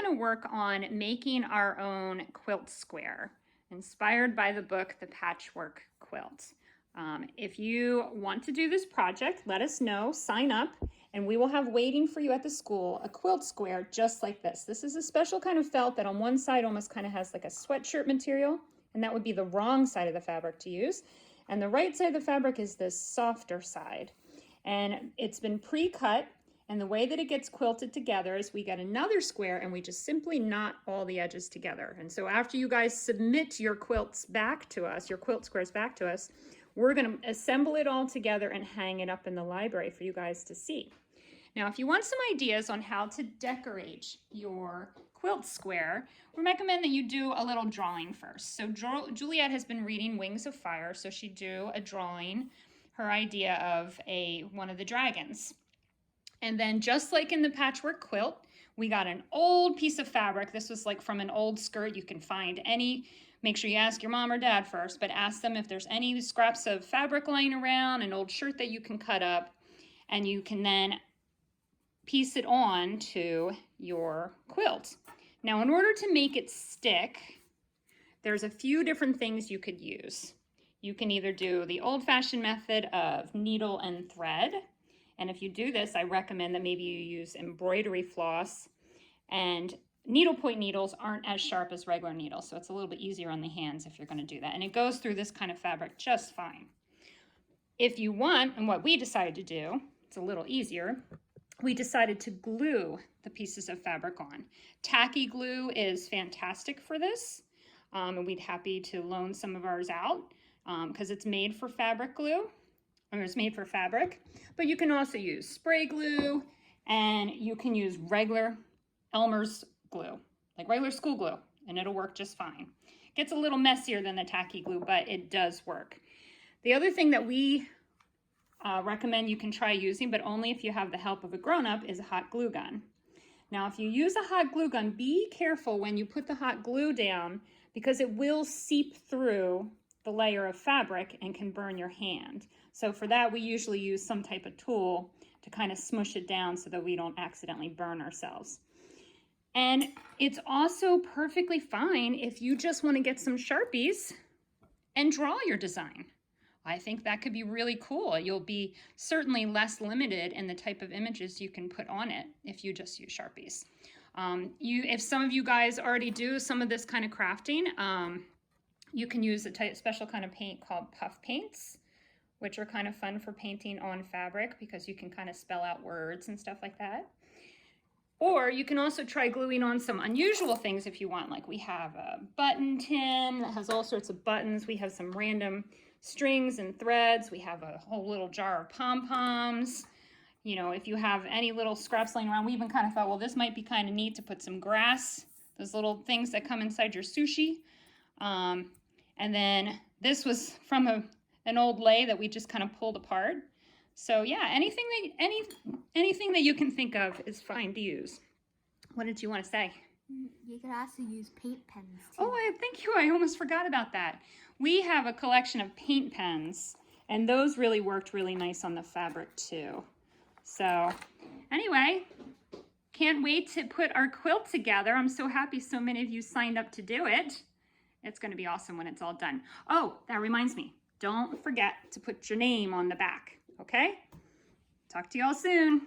going to work on making our own quilt square, inspired by the book, The Patchwork Quilt. If you want to do this project, let us know, sign up, and we will have waiting for you at the school a quilt square just like this. This is a special kind of felt that on one side almost kind of has like a sweatshirt material, and that would be the wrong side of the fabric to use. And the right side of the fabric is this softer side. And it's been pre-cut, and the way that it gets quilted together is we get another square and we just simply knot all the edges together. And so after you guys submit your quilts back to us, your quilt squares back to us, we're going to assemble it all together and hang it up in the library for you guys to see. Now, if you want some ideas on how to decorate your quilt square, we recommend that you do a little drawing first. So Juliet has been reading Wings of Fire, so she'd do a drawing, her idea of one of the dragons. And then just like in the patchwork quilt, we got an old piece of fabric. This was like from an old skirt. You can find any, make sure you ask your mom or dad first, but ask them if there's any scraps of fabric lying around, an old shirt that you can cut up, and you can then piece it on to your quilt. Now, in order to make it stick, there's a few different things you could use. You can either do the old-fashioned method of needle and thread. And if you do this, I recommend that maybe you use embroidery floss, and needlepoint needles aren't as sharp as regular needles, so it's a little bit easier on the hands if you're going to do that. And it goes through this kind of fabric just fine. If you want, and what we decided to do, it's a little easier, we decided to glue the pieces of fabric on. Tacky glue is fantastic for this, and we'd happy to loan some of ours out because it's made for fabric glue. It's made for fabric, but you can also use spray glue, and you can use regular Elmer's glue, like regular school glue, and it'll work just fine. It gets a little messier than the tacky glue, but it does work. The other thing that we recommend you can try using, but only if you have the help of a grown-up, is a hot glue gun. Now, if you use a hot glue gun, be careful when you put the hot glue down, because it will seep through the layer of fabric and can burn your hand. So for that, we usually use some type of tool to kind of smush it down so that we don't accidentally burn ourselves. And it's also perfectly fine if you just want to get some Sharpies and draw your design. I think that could be really cool. You'll be certainly less limited in the type of images you can put on it if you just use Sharpies. If some of you guys already do some of this kind of crafting, you can use a special kind of paint called puff paints, which are kind of fun for painting on fabric because you can kind of spell out words and stuff like that. Or you can also try gluing on some unusual things if you want. Like we have a button tin that has all sorts of buttons. We have some random strings and threads. We have a whole little jar of pom-poms. You know, if you have any little scraps laying around, we even kind of thought, well, this might be kind of neat to put some grass, those little things that come inside your sushi. And then this was from an old lei that we just kind of pulled apart. So yeah, anything that you can think of is fine to use. What did you want to say? You could also use paint pens too. Oh, thank you. I almost forgot about that. We have a collection of paint pens, and those really worked really nice on the fabric too. So anyway, can't wait to put our quilt together. I'm so happy so many of you signed up to do it. It's going to be awesome when it's all done. Oh, that reminds me. Don't forget to put your name on the back, okay? Talk to y'all soon.